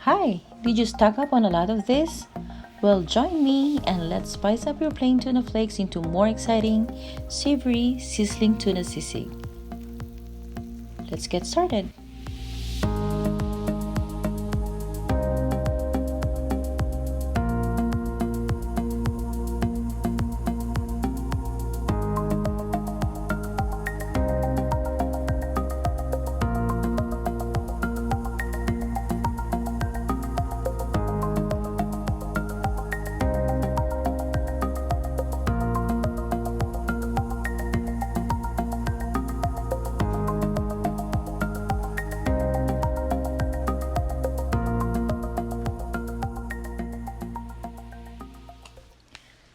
Hi, did you stock up on a lot of this? Well, join me and let's spice up your plain tuna flakes into more exciting, savory, sizzling tuna sisig. Let's get started.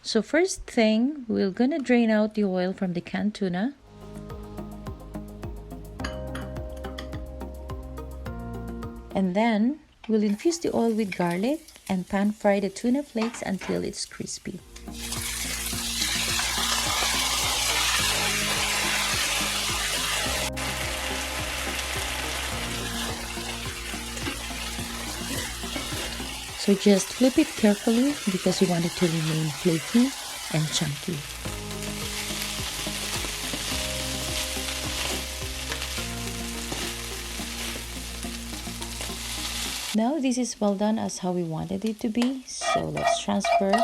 So first thing, we're gonna drain out the oil from the canned tuna. And then we'll infuse the oil with garlic and pan fry the tuna flakes until it's crispy. So just flip it carefully because you want it to remain flaky and chunky. Now this is well done as how we wanted it to be, so let's transfer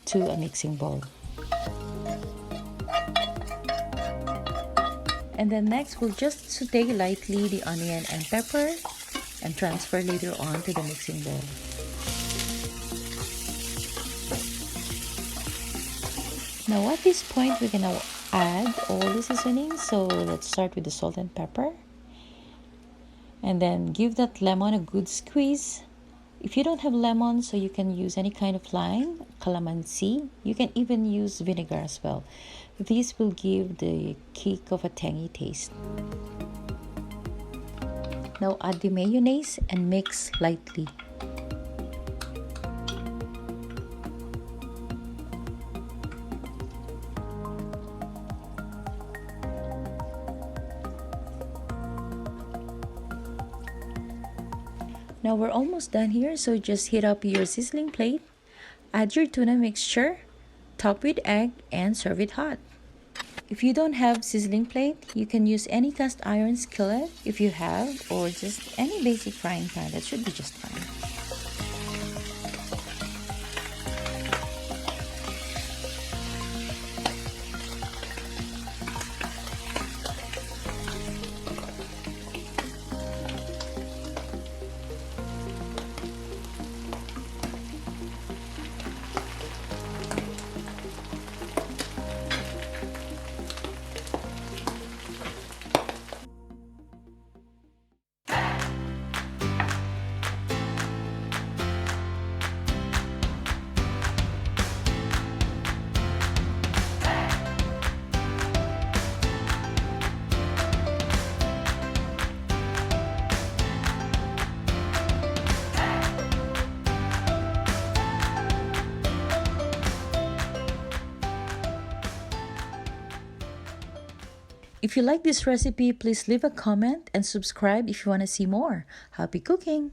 to a mixing bowl. And then next we'll just saute lightly the onion and pepper and transfer later on to the mixing bowl. Now at this point we're gonna add all the seasonings, so let's start with the salt and pepper. And then give that lemon a good squeeze. If you don't have lemon, so you can use any kind of lime, calamansi. You can even use vinegar as well. This will give the kick of a tangy taste. Now add the mayonnaise and mix lightly. Now we're almost done here, so just heat up your sizzling plate, add your tuna mixture, top with egg, and serve it hot. If you don't have sizzling plate, you can use any cast iron skillet if you have, or just any basic frying pan. That should be just fine. If you like this recipe, please leave a comment and subscribe if you want to see more. Happy cooking!